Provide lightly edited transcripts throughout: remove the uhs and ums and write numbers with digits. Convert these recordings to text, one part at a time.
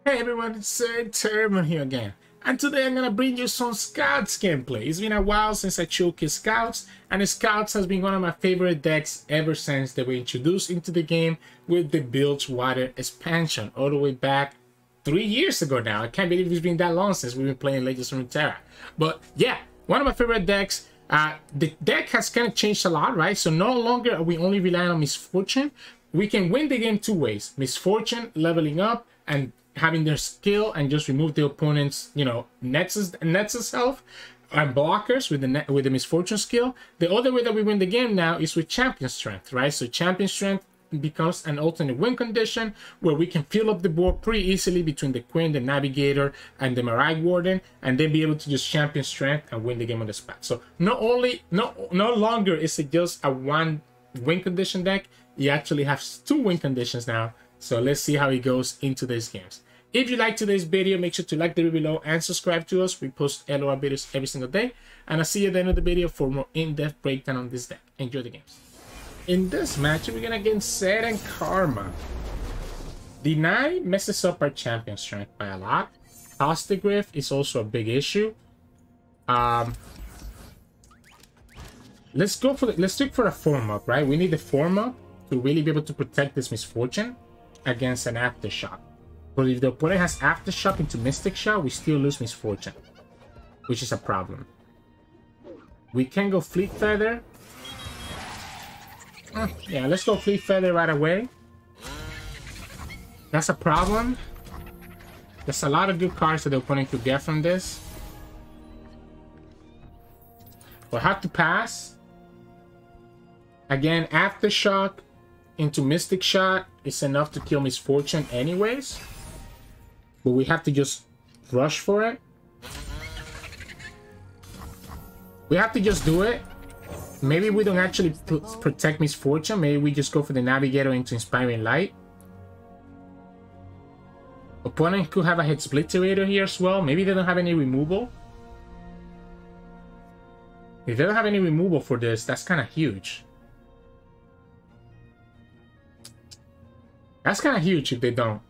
Hey everyone, it's Sirturmund here again, and today I'm gonna bring you some Scouts gameplay. It's been a while since I showcased Scouts, and Scouts has been one of my favorite decks ever since they were introduced into the game with the Bilgewater expansion, all the way back 3 years ago now. I can't believe it's been that long since we've been playing Legends of Runeterra. But yeah, one of my favorite decks. The deck has kind of changed a lot, right? So no longer are we only relying on Miss Fortune. We can win the game two ways: Miss Fortune leveling up and having their skill and just remove the opponent's, Nexus health and blockers with the Miss Fortune skill. The other way that we win the game now is with Champion Strength, right? So Champion Strength becomes an alternate win condition where we can fill up the board pretty easily between the Quinn, the Navigator, and the Marag Warden, and then be able to just Champion Strength and win the game on the spot. So no longer is it just a one win condition deck. You actually have two win conditions now. So let's see how it goes into these games. If you like today's video, make sure to like the video below and subscribe to us. We post LOR videos every single day. And I'll see you at the end of the video for more in-depth breakdown on this deck. Enjoy the games. In this match, we're gonna get Sett Karma. Deny messes up our champion strength by a lot. Caustic Rift is also a big issue. Let's look for a form up, right? We need the form up to really be able to protect this Miss Fortune against an aftershock. But if the opponent has aftershock into Mystic Shot, we still lose Miss Fortune, which is a problem. We can go Fleet Feather. Yeah, let's go Fleet Feather right away. That's a problem. There's a lot of good cards that the opponent could get from this. We'll have to pass. Again, Aftershock into Mystic Shot is enough to kill Miss Fortune anyways. But we have to just rush for it. We have to just do it. Maybe we don't actually protect Miss Fortune. Maybe we just go for the Navigator into Inspiring Light. Opponent could have a Head Splitterator here as well. Maybe they don't have any removal. If they don't have any removal for this, that's kind of huge. That's kind of huge if they don't.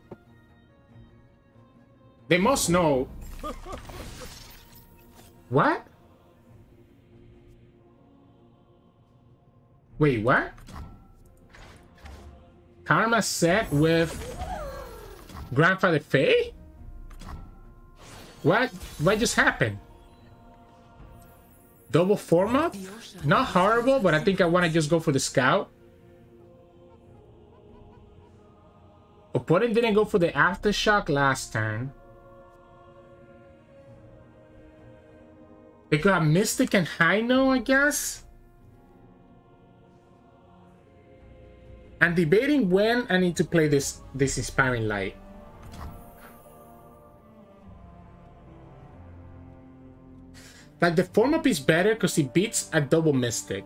They must know. What? Wait, what? Karma Sett with Grandfather Faye? What just happened? Double form up? Not horrible, but I think I want to just go for the Scout. Opponent didn't go for the Aftershock last turn. They got Mystic and Hino, I guess. I'm debating when I need to play this Inspiring Light. Like, the form up is better because it beats a double Mystic.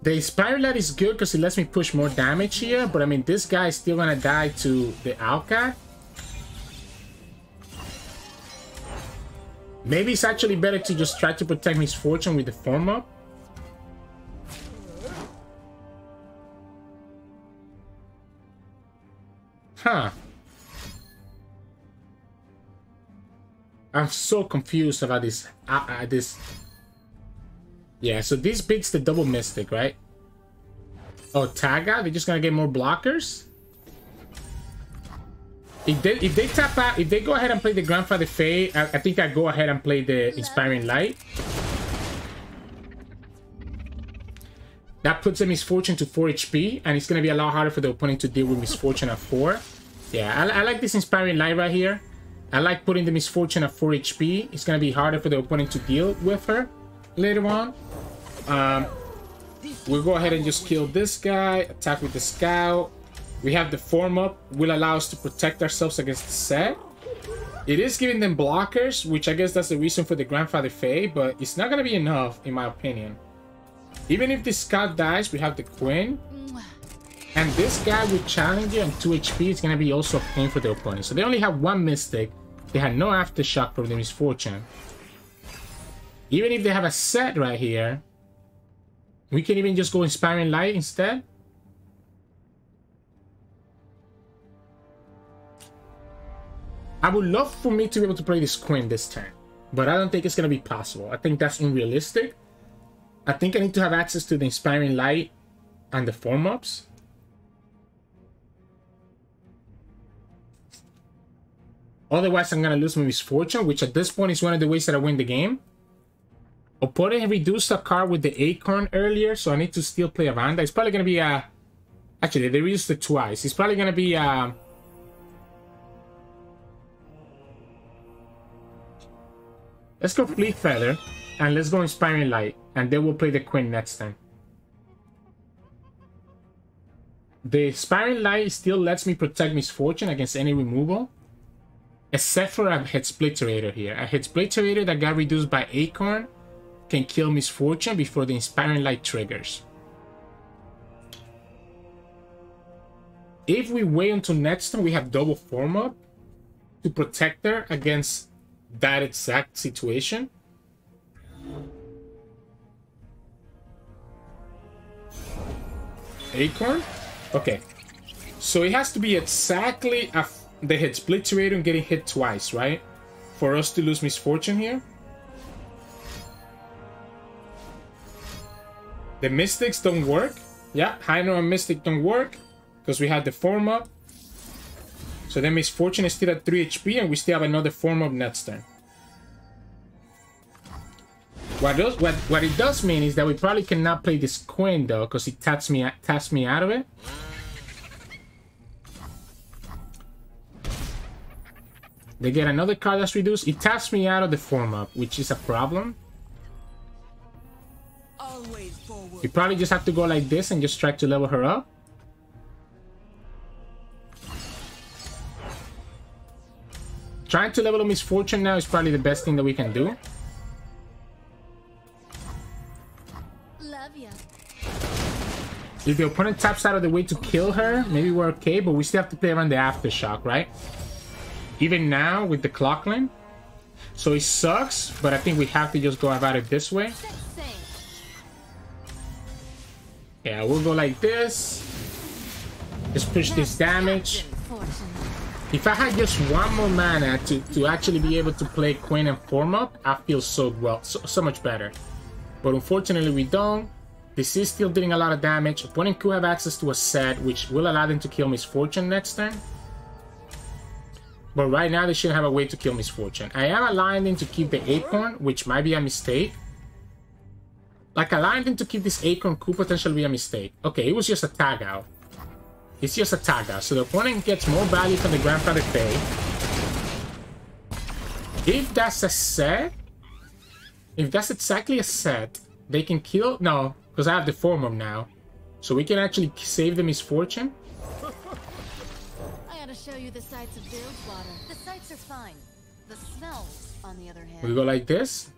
The Inspiring Light is good because it lets me push more damage here, but I mean, this guy is still gonna die to the Alcat. Maybe it's actually better to just try to protect Miss Fortune with the form up. Huh. I'm so confused about this. Yeah, so this beats the double Mystic, right? Oh, Taga? They're just gonna get more blockers? If they tap out, if they go ahead and play the Grandfather Faye, I think I go ahead and play the Inspiring Light. That puts the Miss Fortune to 4 HP, and it's gonna be a lot harder for the opponent to deal with Miss Fortune at 4. Yeah, I like this Inspiring Light right here. I like putting the Miss Fortune at 4 HP. It's gonna be harder for the opponent to deal with her later on. We'll go ahead and just kill this guy, attack with the Scout. We have the form up, will allow us to protect ourselves against the Sett. It is giving them blockers, which I guess that's the reason for the Grandfather Faye, but it's not gonna be enough in my opinion. Even if the Scout dies, we have the Quinn. And this guy with Challenger and 2 HP is gonna be also a pain for the opponent. So they only have one Mystic. They had no Aftershock from the Miss Fortune. Even if they have a Sett right here, we can even just go Inspiring Light instead. I would love for me to be able to play this Quinn this turn, but I don't think it's going to be possible. I think that's unrealistic. I think I need to have access to the Inspiring Light and the form-ups. Otherwise, I'm going to lose my Miss Fortune, which at this point is one of the ways that I win the game. Opponent reduced a card with the Acorn earlier, so I need to still play a Vanda. It's probably going to be a... Actually, they reduced it twice. It's probably going to be a... Let's go Fleet Feather, and let's go Inspiring Light, and then we'll play the Quinn next time. The Inspiring Light still lets me protect Miss Fortune against any removal, except for a Head Splitterator here. A Head Splitterator that got reduced by Acorn can kill Miss Fortune before the Inspiring Light triggers. If we wait until next turn, we have double form up to protect her against that exact situation. Acorn? Okay. So it has to be exactly the Head Splitterator and getting hit twice, right? For us to lose Miss Fortune here. The Mystics don't work. Yeah, Hydro and Mystic don't work because we have the form up. So then Miss Fortune is still at 3 HP and we still have another form up next turn. What it does mean is that we probably cannot play this Quinn though, because it taps me out of it. They get another card that's reduced. It taps me out of the form up, which is a problem. You probably just have to go like this and just try to level her up. Trying to level up Miss Fortune now is probably the best thing that we can do. If the opponent taps out of the way to kill her, maybe we're okay, but we still have to play around the Aftershock, right? Even now with the Clockland. So it sucks, but I think we have to just go about it this way. Yeah, we'll go like this. Just push this damage. If I had just one more mana to actually be able to play Quinn and form up, I feel so much better. But unfortunately we don't. This is still dealing a lot of damage. Opponent could have access to a Sett, which will allow them to kill Miss Fortune next turn. But right now they shouldn't have a way to kill Miss Fortune. I am aligned in to keep the Acorn, which might be a mistake. Like, aligned in to keep this Acorn could potentially be a mistake. Okay, it was just a tag out. It's just a tag out. So the opponent gets more value from the Grandfather Pay. If that's a Sett, if that's exactly a Sett, they can kill... No, because I have the form up now. So we can actually save the Miss Fortune. I gotta show you the sights of Bilgewater. The sights are fine. The smells, on the other hand... We go like this.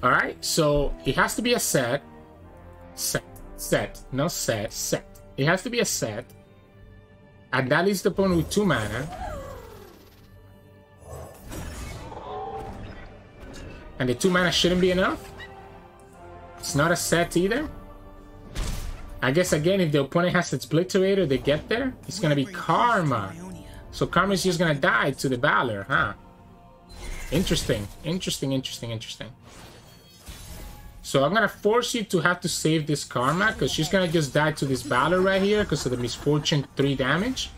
Alright, so it has to be a Sett. Sett. No Sett. Sett. It has to be a Sett. And that leaves the opponent with 2 mana. And the 2 mana shouldn't be enough. It's not a Sett either. I guess again, if the opponent has its Splitterator, they get there. It's gonna be Karma. So Karma is just gonna die to the Valor, huh? Interesting. Interesting. So I'm gonna force you to have to save this Karma, because she's gonna just die to this Valor right here because of the Miss Fortune 3 damage.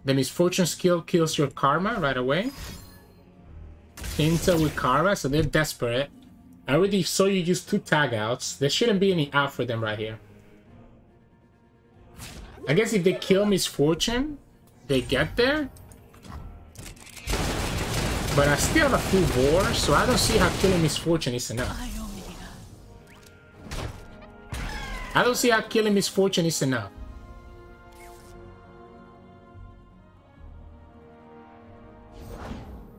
The Miss Fortune skill kills your Karma right away. Intel with Karma, so they're desperate. I already saw you use 2 tag outs. There shouldn't be any out for them right here. I guess if they kill Miss Fortune, they get there. But I still have a full board, so I don't see how killing Miss Fortune is enough. I don't see how killing Miss Fortune is enough.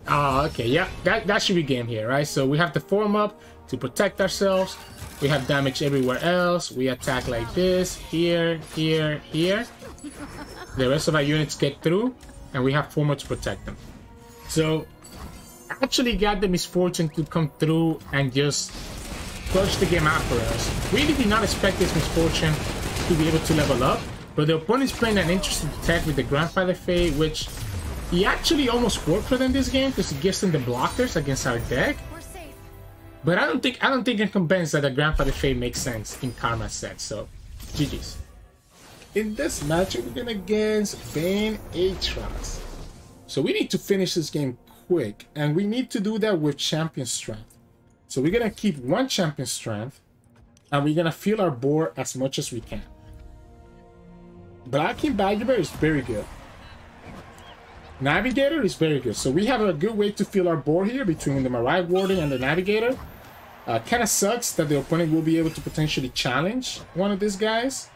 Oh, okay, yeah, that should be game here, right? So we have to form up to protect ourselves. We have damage everywhere else. We attack like this, here, here, here. The rest of our units get through, and we have form up to protect them. So, I actually got the Miss Fortune to come through and just push the game out for us. Really did not expect this Miss Fortune to be able to level up. But the opponent's playing an interesting tech with the Grandfather Fade, which he actually almost worked for them this game because he gives them the blockers against our deck. But I don't think I'm convinced that the Grandfather Fade makes sense in Karma set. So, GG's. In this match, we're going against Vayne Aatrox. So we need to finish this game quick, and we need to do that with Champion Strength. So we're going to keep one Champion Strength, and we're going to fill our board as much as we can. Black King Badger is very good. Navigator is very good. So we have a good way to fill our board here between the Mariah Warden and the Navigator. Kind of sucks that the opponent will be able to potentially challenge one of these guys.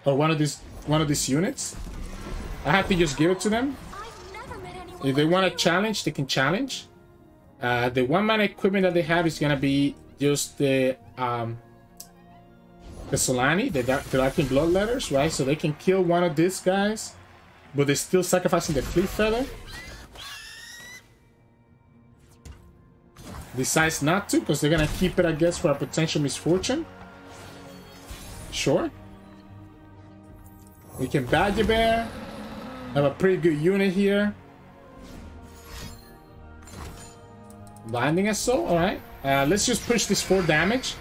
Or one of these units. I have to just give it to them. If they want to challenge, they can challenge. The 1-mana equipment that they have is gonna be just the Solani, the Darkin Bloodletters, right? So they can kill one of these guys, but they're still sacrificing the Fleet Feather. Decides not to, because they're gonna keep it, I guess, for a potential misfortune. Sure. We can Badger Bear. Have a pretty good unit here. Blinding Assault, alright. Let's just push this 4 damage.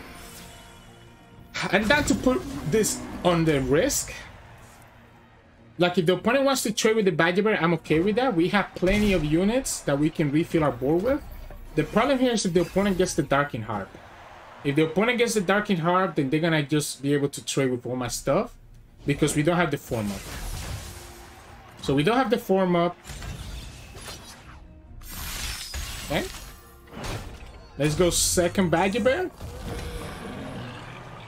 I'm down to put this on the risk. Like, if the opponent wants to trade with the Badger Bear, I'm okay with that. We have plenty of units that we can refill our board with. The problem here is if the opponent gets the Darkin Harp. If the opponent gets the Darkin Harp, then they're gonna just be able to trade with all my stuff. Because we don't have the form up. So we don't have the form up. Okay. Let's go second Badger Bear.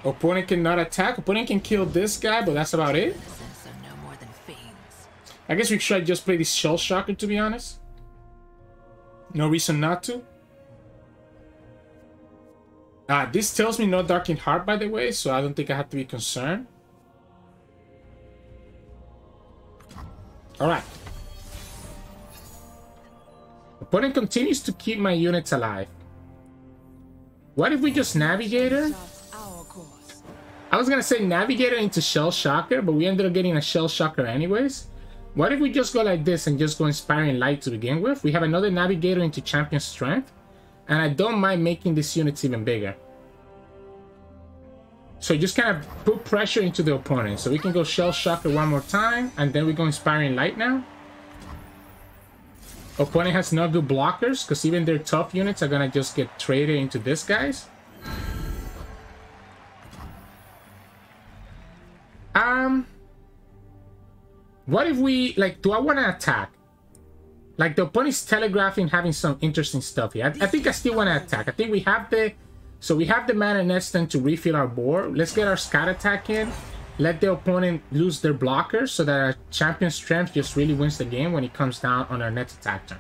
Opponent cannot attack. Opponent can kill this guy, but that's about it. I guess we should just play this Shell Shocker, to be honest. No reason not to. This tells me no Darkin Heart, by the way, so I don't think I have to be concerned. Alright. Opponent continues to keep my units alive. What if we just Navigator? I was gonna say Navigator into Shell Shocker, but we ended up getting a Shell Shocker anyways. What if we just go like this and just go Inspiring Light to begin with? We have another Navigator into Champion Strength, and I don't mind making these units even bigger. So just kind of put pressure into the opponent. So we can go Shell Shocker one more time, and then we go Inspiring Light now. Opponent has no good blockers, because even their tough units are gonna just get traded into this guys. What if we, like, do I want to attack? Like, the opponent's telegraphing having some interesting stuff here. I think I still want to attack. I think we have the... So we have the mana next turn to refill our board. Let's get our Scout Attack in. Let the opponent lose their blockers so that our Champion Strength just really wins the game when it comes down on our next attack turn.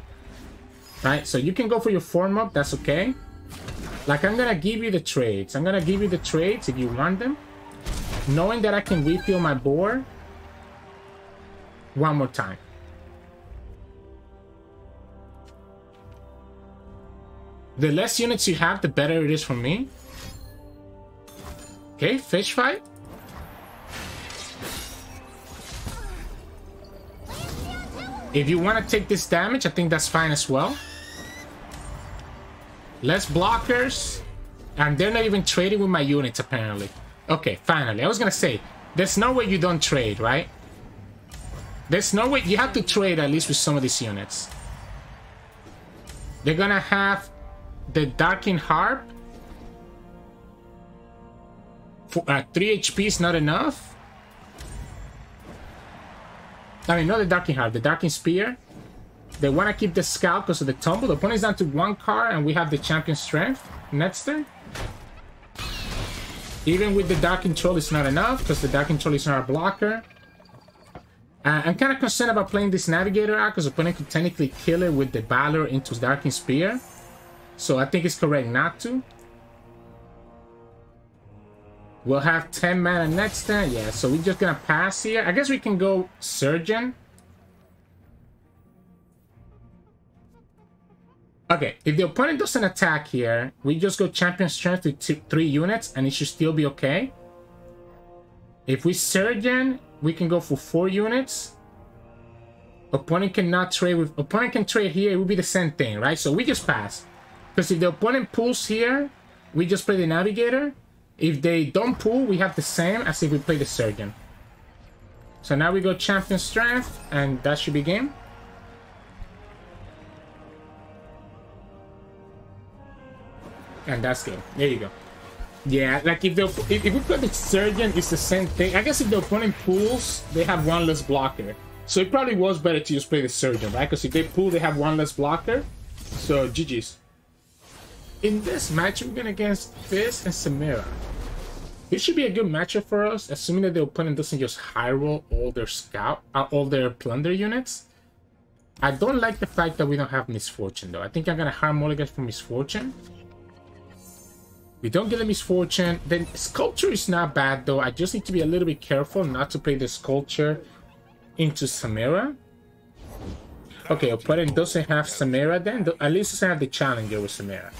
Right? So you can go for your form up. That's okay. Like, I'm going to give you the trades. I'm going to give you the trades if you want them. Knowing that I can refill my board one more time. The less units you have, the better it is for me. Okay, Fish Fight. If you want to take this damage, I think that's fine as well. Less blockers. And they're not even trading with my units, apparently. Okay, finally. I was gonna say, there's no way you don't trade, right? There's no way. You have to trade at least with some of these units. They're gonna have the Darkin Harp. For 3 HP is not enough. I mean, not the Darkin Harp, the Darkin Spear. They want to keep the Scout because of the tumble. The opponent's down to 1 card, and we have the Champion Strength next turn. Even with the Dark Control, it's not enough because the Dark Control is not a blocker. I'm kind of concerned about playing this Navigator out because the opponent could technically kill it with the Valor into Darkin Spear. So I think it's correct not to. We'll have 10 mana next turn. Yeah, so we're just going to pass here. I guess we can go Surgeon. Okay, if the opponent doesn't attack here, we just go Champion Strength with 3 units and it should still be okay. If we Surgeon, we can go for 4 units. Opponent cannot trade with... Opponent can trade here, it would be the same thing, right? So we just pass. Because if the opponent pulls here, we just play the Navigator. If they don't pull, we have the same as if we play the Surgeon. So now we go Champion Strength, and that should be game. And that's game. There you go. Yeah, like if we play the Surgeon, it's the same thing. I guess if the opponent pulls, they have 1 less blocker. So it probably was better to just play the Surgeon, right? Because if they pull, they have 1 less blocker. So GG's. In this match, we're going against Fizz and Samira. This should be a good matchup for us, assuming that the opponent doesn't just high roll all their plunder units. I don't like the fact that we don't have Miss Fortune though. I think I'm gonna hard mulligan for Miss Fortune. We don't get a Miss Fortune. Then Sculpture is not bad though. I just need to be a little bit careful not to play the Sculpture into Samira. Okay, opponent doesn't have Samira then. At least doesn't have the Challenger with Samira.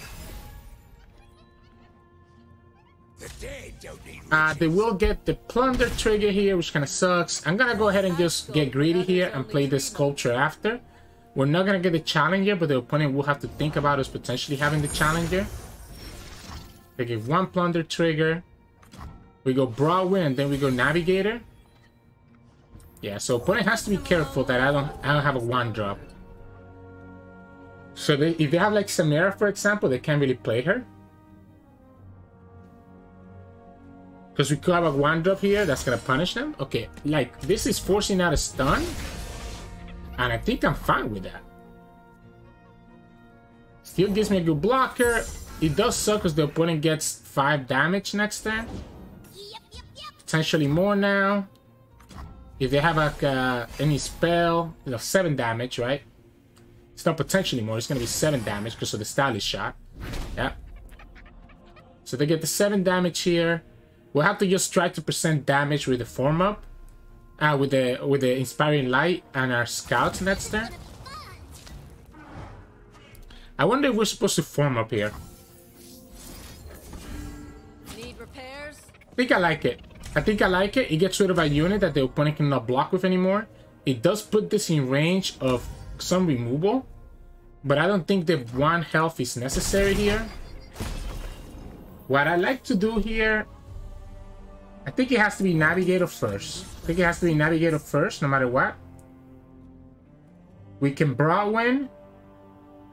They will get the Plunder trigger here, which kind of sucks. I'm gonna go ahead and just get greedy here and play the Sculpture after. We're not gonna get the Challenger, but the opponent will have to think about us potentially having the Challenger. They give 1 Plunder trigger. We go Broadwind and then we go Navigator. Yeah, so opponent has to be careful that I don't have a 1-drop. So if they have like Samira, for example, they can't really play her. Because we could have a 1-drop here that's gonna punish them. Okay, like this is forcing out a stun. And I think I'm fine with that. Still gives me a good blocker. It does suck because the opponent gets 5 damage next turn. Potentially more now. If they have like any spell, 7 damage, right? It's not potentially more, it's gonna be 7 damage because of the stylish shot. Yeah. So they get the 7 damage here. We'll have to just try to percent damage with the form up. With the Inspiring Light and our scouts next turn. I wonder if we're supposed to form up here. Need repairs? I think I like it. I think I like it. It gets rid of a unit that the opponent cannot block with anymore. It does put this in range of some removal. But I don't think that 1 health is necessary here. What I like to do here... I think it has to be Navigator first. I think it has to be Navigator first, no matter what. We can Broadwind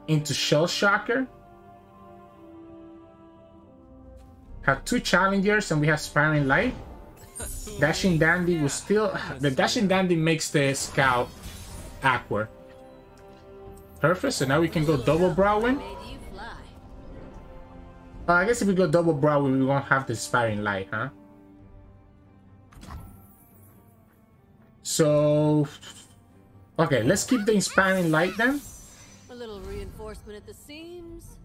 into Shell Shocker. Have 2 Challengers and we have Inspiring Light. Dashing Dandy will still... The Dashing Dandy makes the Scout awkward. Perfect, so now we can go double Broadwind. I guess if we go double Broadwind, we won't have the Inspiring Light, huh? So, okay, let's keep the Inspiring Light then. A little reinforcement at the seams.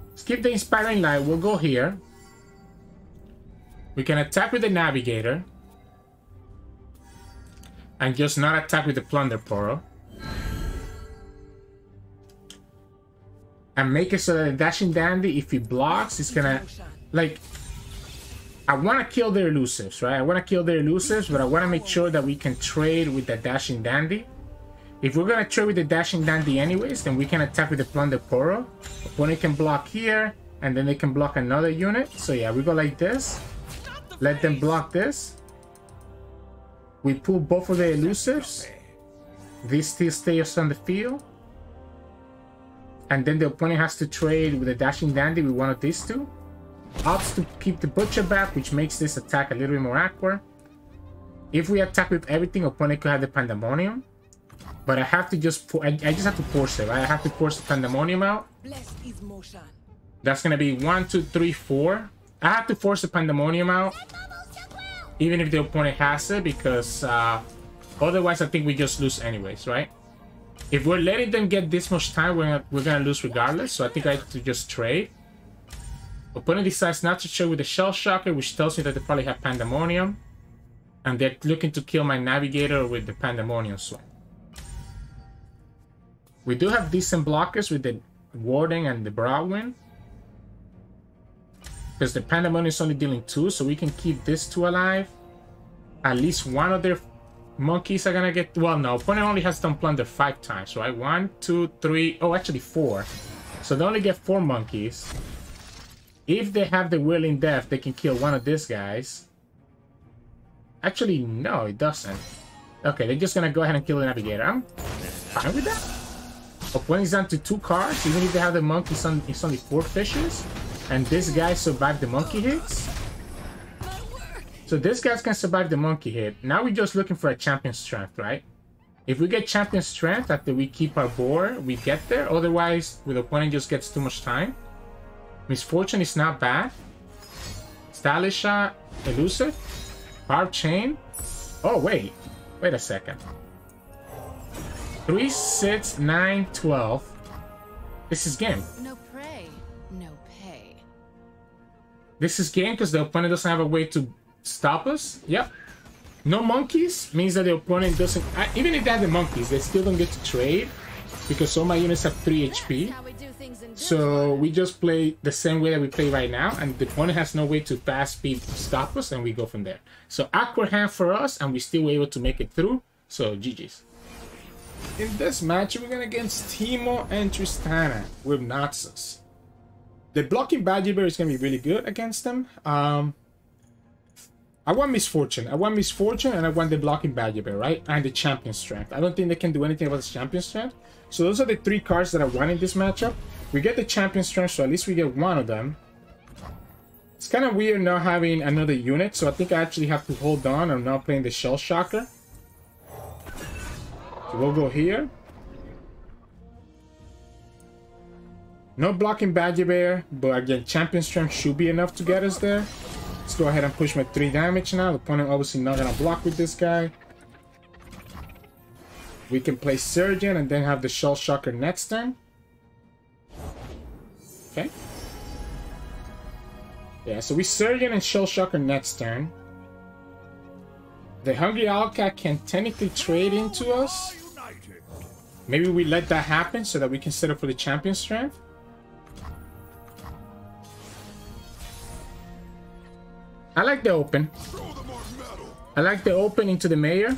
Let's keep the Inspiring Light. We'll go here. We can attack with the Navigator. And just not attack with the Plunder Poro. And make it so that the Dashing Dandy, if he blocks, it's gonna, like... I want to kill their elusives, right? I want to kill their elusives, but I want to make sure that we can trade with the Dashing Dandy. If we're going to trade with the Dashing Dandy anyways, then we can attack with the Plunder Poro. Opponent can block here, and then they can block another unit. So yeah, we go like this. Let them block this. We pull both of the elusives. This still stays on the field. And then the opponent has to trade with the Dashing Dandy with one of these 2. Opts to keep the Butcher back, which makes this attack a little bit more awkward. If we attack with everything, opponent could have the Pandemonium. But I have to just... I just have to force it, right? I have to force the Pandemonium out. That's going to be 1, 2, 3, 4. I have to force the Pandemonium out. Even if the opponent has it, because... otherwise, I think we just lose anyways, right? If we're letting them get this much time, we're going to lose regardless. So I think I have to just trade. Opponent decides not to trade with the Shell Shocker, which tells me that they probably have Pandemonium. And they're looking to kill my Navigator with the Pandemonium Swing. We do have decent blockers with the Warding and the Broadwind. Because the Pandemonium is only dealing 2, so we can keep this 2 alive. At least one of their monkeys are gonna get... Well, no, opponent only has done plunder 5 times, right? 1, 2, 3... Oh, actually 4. So they only get 4 monkeys. If they have the Whirling Death, they can kill one of these guys. Actually, no, it doesn't. Okay, they're just gonna go ahead and kill the Navigator. I'm fine with that. Opponent's down to 2 cards. Even if they have the monkeys, it's only 4 fishes. And this guy survived the monkey hits. So this guys can survive the monkey hit. Now we're just looking for a champion strength, right? If we get champion strength after we keep our board, we get there. Otherwise, the opponent just gets too much time. Miss Fortune is not bad. Stylish Shot, Elusive, Barb Chain. Oh, wait a second. 3, 6, 9, 12. This is game. No prey, no pay. This is game because the opponent doesn't have a way to stop us. Yep. No monkeys means that the opponent doesn't... even if they have the monkeys, they still don't get to trade because all my units have 3 HP. So we just play the same way that we play right now, and the opponent has no way to fast speed stop us, and we go from there. So awkward hand for us, and we still were able to make it through. So GG's. In this match, we're going against Teemo and Tristana with Noxus. The blocking Badger Bear is going to be really good against them. I want Miss Fortune. I want Miss Fortune, and I want the blocking Badger Bear, right? And the champion strength. I don't think they can do anything about the champion strength. So those are the 3 cards that I want in this matchup. We get the champion strength, so at least we get one of them. It's kind of weird not having another unit, so I think I actually have to hold on. I'm not playing the Shell Shocker. So we'll go here. No blocking Badger Bear, but again, champion strength should be enough to get us there. Let's go ahead and push my 3 damage now. The opponent obviously not gonna block with this guy. We can play Surgeon and then have the Shell Shocker next turn. Okay. Yeah, so we Surgeon and Shell Shocker next turn. The Hungry Owlcat can technically trade into us. Maybe we let that happen so that we can set up for the champion strength. I like the open. I like the open into the Mayor.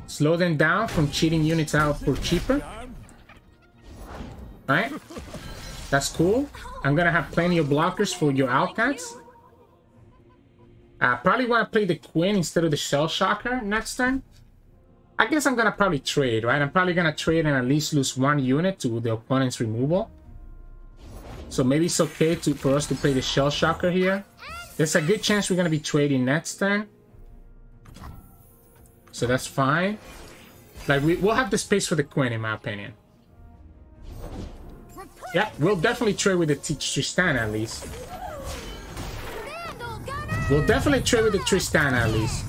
Slow them down from cheating units out for cheaper. Right? That's cool. I'm gonna have plenty of blockers for your Owlcats. I probably want to play the Quinn instead of the Shell Shocker next turn. I guess I'm gonna probably trade, right? I'm probably gonna trade and at least lose 1 unit to the opponent's removal. So maybe it's okay for us to play the Shell Shocker here. There's a good chance we're gonna be trading next turn. So that's fine. Like, we'll have the space for the Quinn, in my opinion. Yeah, we'll definitely trade with the Tristana at least. We'll definitely trade with the Tristana at least.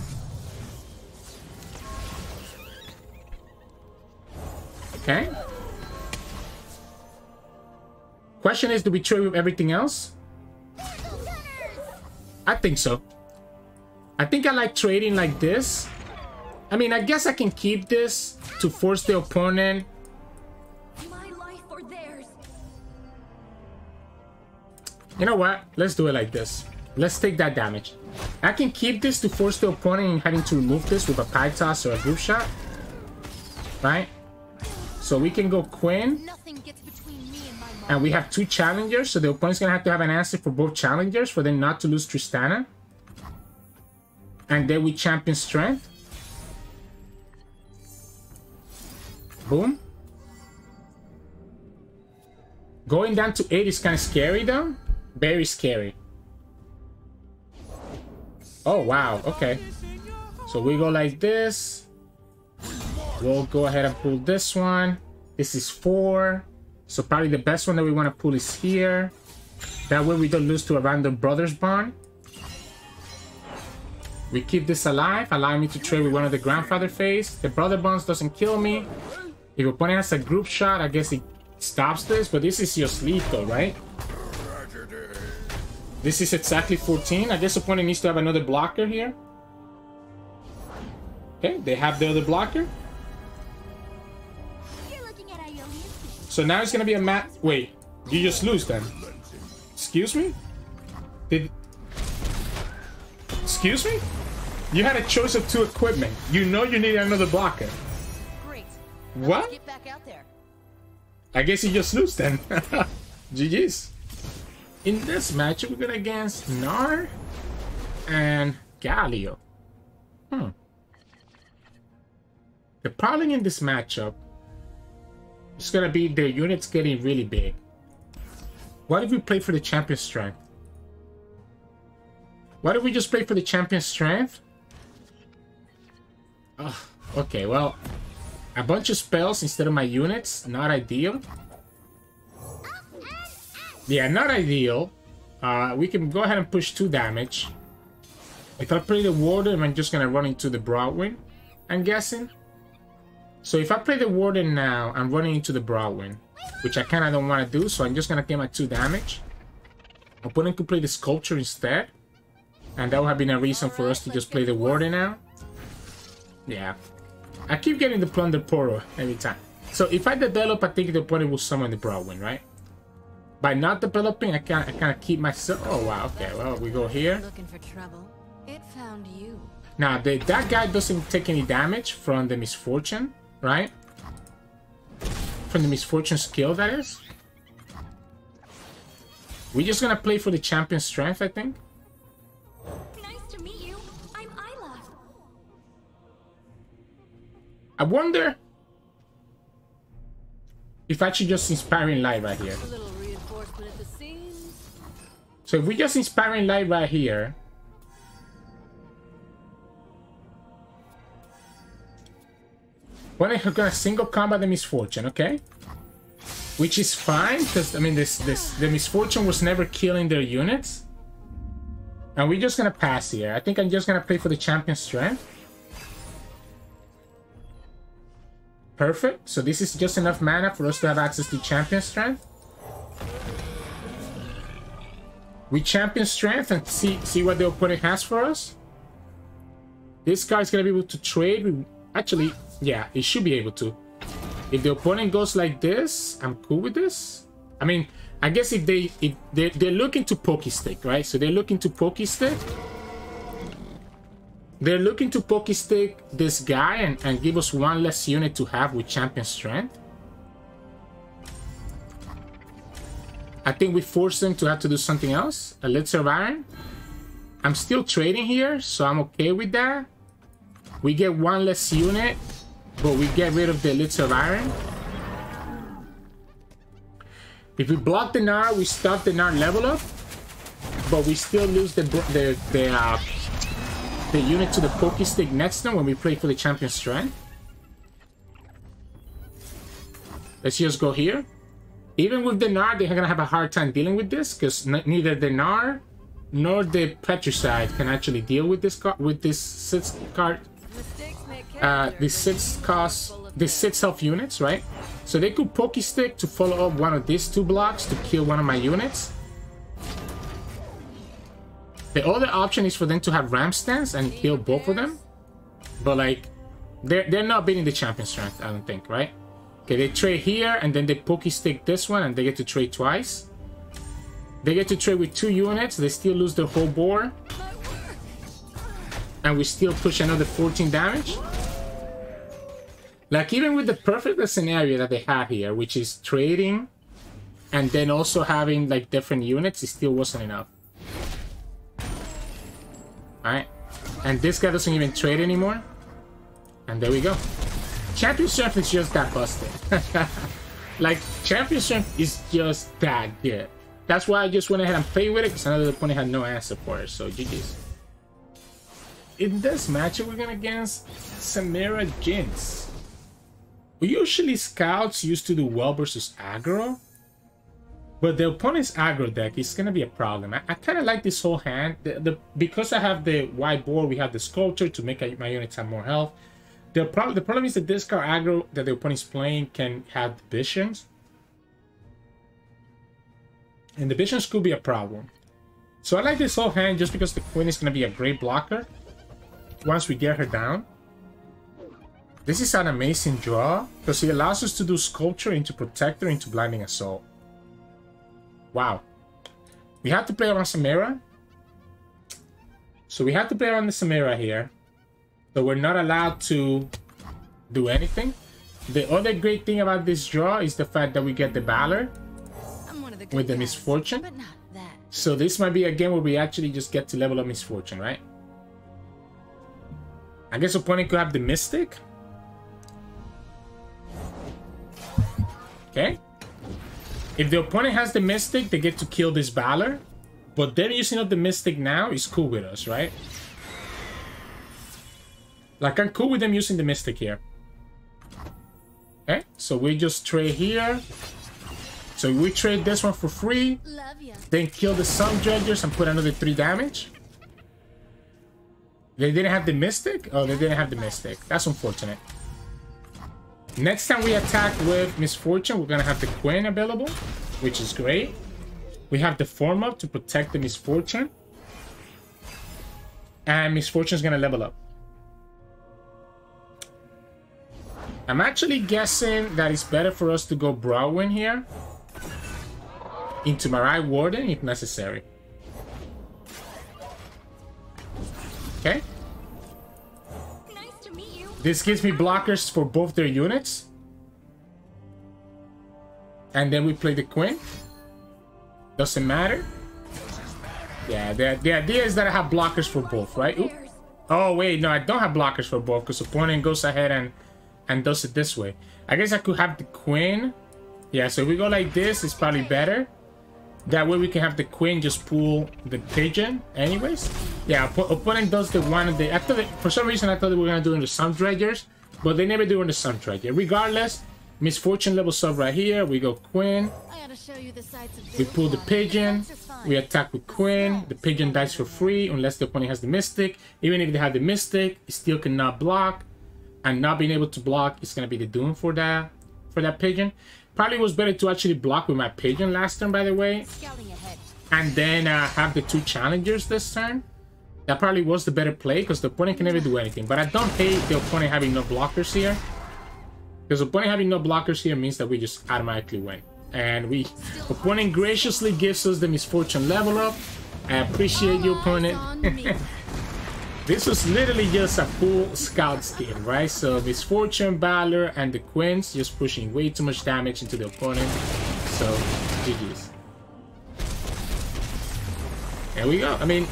Okay. Question is, do we trade with everything else? I think so. I think I like trading like this. I mean, I guess I can keep this to force the opponent. My life or theirs. You know what? Let's do it like this. Let's take that damage. I can keep this to force the opponent in having to remove this with a Pie Toss or a Group Shot. Right? So we can go Quinn. Nothing gets between me and my mom. And we have 2 challengers, so the opponent's gonna have to have an answer for both challengers for them not to lose Tristana. And then we champion strength. Boom. Going down to 8 is kind of scary though. Very scary. Oh wow, okay. So we go like this. We'll go ahead and pull this one. This is 4. So probably the best one that we want to pull is here. That way we don't lose to a random Brothers Bond. We keep this alive, allowing me to trade with one of the Grandfather Phase. The Brother Bonds doesn't kill me. If opponent has a Group Shot, I guess it stops this, but this is just lethal, right? This is exactly 14. I guess opponent needs to have another blocker here. Okay, they have the other blocker. So now it's gonna be a mat. Wait, you just lose then? Excuse me? Excuse me? You had a choice of 2 equipment. You know you need another blocker. Great. What? Get back out there. I guess you just lose then. GG's. In this matchup, we're going against Gnar and Galio. The problem in this matchup is going to be their units getting really big. What if we play for the champion strength? What if we just play for the champion strength? Oh, okay, well, a bunch of spells instead of my units, not ideal. Yeah, not ideal. We can go ahead and push 2 damage. If I play the Warden, I'm just gonna run into the Broadwind, I'm guessing. So if I play the Warden now, I'm running into the Broadwind, which I kinda don't wanna do, so I'm just gonna get my 2 damage. Opponent could play the Sculpture instead. And that would have been a reason for us to just play the Warden now. Yeah. I keep getting the Plunder Portal every time. So if I develop, I think the opponent will summon the Broadwind, right? By not developing, I kind of keep myself... Oh, wow. Okay, well, we go here. Looking for trouble. It found you. Now, that guy doesn't take any damage from the Miss Fortune, right? From the Miss Fortune skill, that is. We're just going to play for the champion strength, I think. Nice to meet you. I'm Isla. I wonder if I should just Inspiring Light right here. A little reinforcement at the seams. So if we just Inspiring Light right here, well, I'm gonna single combat the Miss Fortune, okay? Which is fine, because I mean the Miss Fortune was never killing their units. And we're just gonna pass here. I think I'm just gonna play for the champion strength. Perfect. So this is just enough mana for us to have access to champion strength. We champion strength and see what the opponent has for us. This guy's gonna be able to trade. Actually, yeah, he should be able to. If the opponent goes like this, I'm cool with this. I mean, I guess if they're looking to Pokestick, right? So they're looking to Pokestick. They're looking to Pokestick this guy and give us 1 less unit to have with champion strength. I think we force them to have to do something else. A Elixir of Iron. I'm still trading here, so I'm okay with that. We get 1 less unit, but we get rid of the Elixir of Iron. If we block the Gnar, we stop the Gnar level up, but we still lose the unit to the Pokestick next turn when we play for the champion strength. Let's just go here. Even with the Gnar, they're gonna have a hard time dealing with this because neither the Gnar nor the Petricide can actually deal with this Sitt's card. This Sitt's health units, right? So they could Pokestick to follow up one of these 2 blocks to kill one of my units. The other option is for them to have Ram Stance and kill both of them. But like, they're not beating the champion strength, I don't think, right? Okay, they trade here and then they Pokestick this one and they get to trade twice. They get to trade with 2 units, they still lose their whole board. And we still push another 14 damage. Like, even with the perfect scenario that they have here, which is trading and then also having like different units, it still wasn't enough. Alright. And this guy doesn't even trade anymore. And there we go. Champion strength is just that busted. Like, champion strength is just that good. That's why I just went ahead and played with it, because another opponent had no answer for it. So GG's. In this matchup, we're going against Samira Jinx. Usually scouts used to do well versus aggro, but the opponent's aggro deck is going to be a problem. I kind of like this whole hand. Because I have the wide board, we have the Sculpture to make my units have more health. The problem is that this card aggro that the opponent's playing can have visions. And the visions could be a problem. So I like this whole hand just because the Queen is going to be a great blocker once we get her down. This is an amazing draw because it allows us to do Sculpture into Protector into Blinding Assault. Wow. We have to play around Samira. So we have to play around the Samira here. So we're not allowed to do anything. The other great thing about this draw is the fact that we get the Valor with the Miss Fortune. But not that. So this might be a game where we actually just get to level up Miss Fortune, right? I guess opponent could have the Mystic. Okay. If the opponent has the Mystic, they get to kill this Valor. But them using up the Mystic now is cool with us, right? Like, I'm cool with them using the Mystic here. Okay, so we just trade here. So we trade this one for free. Then kill the Sun Dredgers and put another 3 damage. They didn't have the Mystic? Oh, they didn't have the Mystic. That's unfortunate. Next time we attack with Miss Fortune, we're going to have the Quinn available, which is great. We have the form up to protect the Miss Fortune. And Miss Fortune is going to level up. I'm actually guessing that it's better for us to go Browin here. Into Marai Warden if necessary. Okay. Nice to meet you. This gives me blockers for both their units. And then we play the Quinn. Doesn't matter. Yeah, the idea is that I have blockers for both, right? Oop. Oh, wait, no, I don't have blockers for both because opponent goes ahead and does it this way. I guess I could have the Quinn. Yeah, so if we go like this, it's probably better. That way we can have the Quinn just pull the Pigeon anyways. Yeah, opponent does the one. I thought for some reason I thought they were going to do it in the Sun Dredgers, but they never do it in the Sun Dredger. Regardless, Miss Fortune levels up right here. We go Quinn. We pull the Pigeon. We attack with Quinn. The Pigeon dies for free unless the opponent has the Mystic. Even if they have the Mystic, it still cannot block. And not being able to block is going to be the doom for that Pigeon. Probably was better to actually block with my Pigeon last turn, by the way. And then have the 2 challengers this turn. That probably was the better play because the opponent can never do anything. But I don't hate the opponent having no blockers here. Because opponent having no blockers here means that we just automatically win. And opponent graciously gives us the Miss Fortune level up. I appreciate you, opponent. This was literally just a full scout scheme, right? So Miss Fortune, Valor, and the Quinns just pushing way too much damage into the opponent. So GG's. There we go. I mean,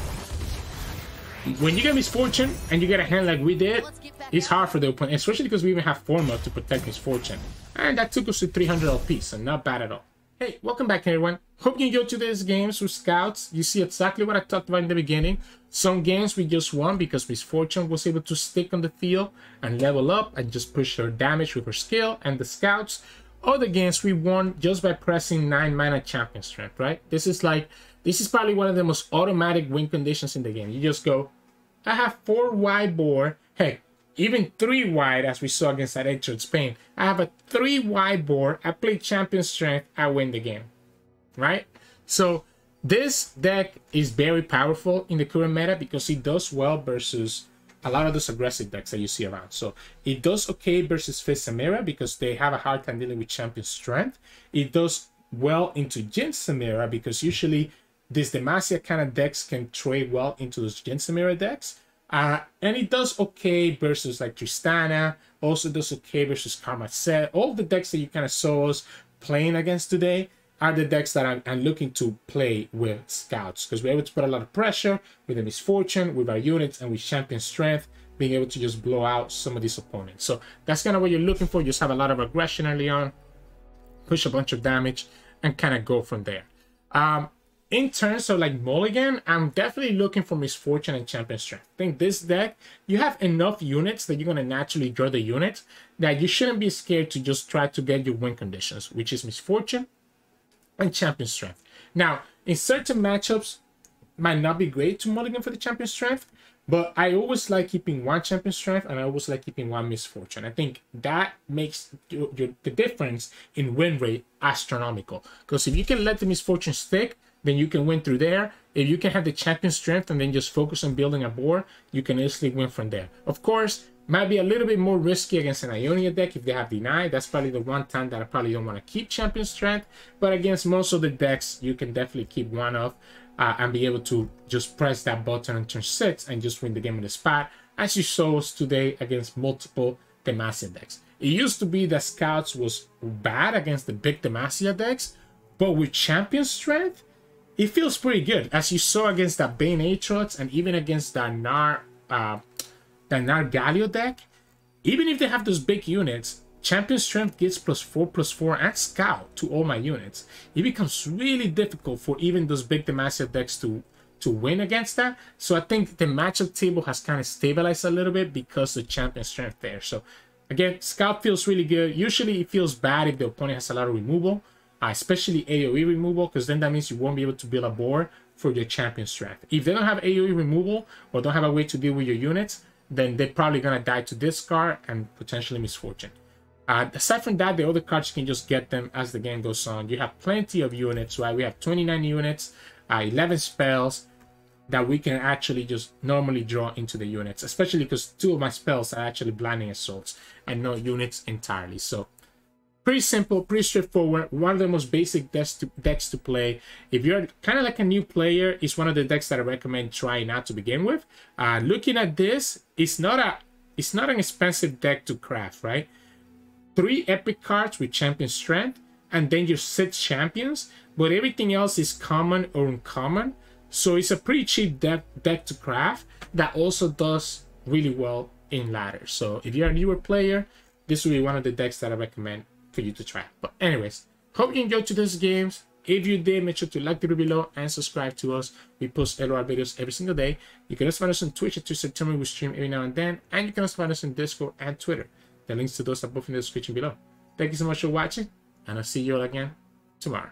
when you get Miss Fortune and you get a hand like we did, it's hard for the opponent, especially because we even have form up to protect Miss Fortune. And that took us to 300 LP, so not bad at all. Hey, welcome back everyone. Hope you enjoyed today's games with scouts. You see exactly what I talked about in the beginning. Some games we just won because Miss Fortune was able to stick on the field and level up and just push her damage with her skill and the scouts. Other games we won just by pressing 9 mana champion strength, right? This is probably one of the most automatic win conditions in the game. You just go, I have 4 wide board. Heck, even 3 wide, as we saw against that Edgewood Spain. I have a 3 wide board. I play champion strength. I win the game, right? So this deck is very powerful in the current meta because it does well versus a lot of those aggressive decks that you see around. So it does okay versus Fizz Samira because they have a hard time dealing with champion strength. It does well into Jinx Samira because usually these Demacia kind of decks can trade well into those Jinx Samira decks. And it does okay versus like Tristana, also does okay versus Karma Sett. All the decks that you kind of saw us playing against today are the decks that I'm looking to play with scouts because we're able to put a lot of pressure with the Miss Fortune, with our units, and with champion strength, being able to just blow out some of these opponents. So that's kind of what you're looking for. Just have a lot of aggression early on, push a bunch of damage, and kind of go from there. In terms of like mulligan, I'm definitely looking for Miss Fortune and champion strength. I think this deck, you have enough units that you're going to naturally draw the units that you shouldn't be scared to just try to get your win conditions, which is Miss Fortune and champion strength. Now, in certain matchups, might not be great to mulligan for the champion strength, but I always like keeping 1 champion strength and I always like keeping 1 Miss Fortune. I think that makes the difference in win rate astronomical. Because if you can let the Miss Fortune stick, then you can win through there. If you can have the champion strength and then just focus on building a board, you can easily win from there. Of course, might be a little bit more risky against an Ionia deck if they have deny. That's probably the one time that I probably don't want to keep champion strength. But against most of the decks, you can definitely keep 1 of. and be able to just press that button on turn 6 and just win the game on the spot, as you saw us today against multiple Demacia decks. It used to be that Scouts was bad against the big Demacia decks, but with Champion Strength, it feels pretty good. As you saw against that Vayne Aatrox and even against that Gnar Galio deck, even if they have those big units, Champion Strength gets +4/+4 and Scout to all my units. It becomes really difficult for even those big Demacia decks to win against that. So I think the matchup table has kind of stabilized a little bit because of Champion Strength there. So again, Scout feels really good. Usually it feels bad if the opponent has a lot of removal, especially AoE removal, because then that means you won't be able to build a board for your Champion Strength. If they don't have AoE removal or don't have a way to deal with your units, then they're probably going to die to this card and potentially Miss Fortune. Aside from that, the other cards, you can just get them as the game goes on. You have plenty of units, right? We have 29 units, 11 spells that we can actually just normally draw into the units, especially because 2 of my spells are actually Blinding Assaults and not units entirely. So pretty simple, pretty straightforward. One of the most basic decks to play. If you're kind of like a new player, it's one of the decks that I recommend trying out to begin with. Looking at this, it's not an expensive deck to craft, right? 3 epic cards with Champion Strength, and then your 6 champions, but everything else is common or uncommon. So it's a pretty cheap deck to craft that also does really well in ladder. So if you're a newer player, this will be one of the decks that I recommend for you to try. But anyways, hope you enjoyed today's games. If you did, make sure to like the video below and subscribe to us. We post LOR videos every single day. You can also find us on Twitch at Sirturmund. We stream every now and then. And you can also find us on Discord and Twitter. The links to those are both in the description below. Thank you so much for watching, and I'll see you all again tomorrow.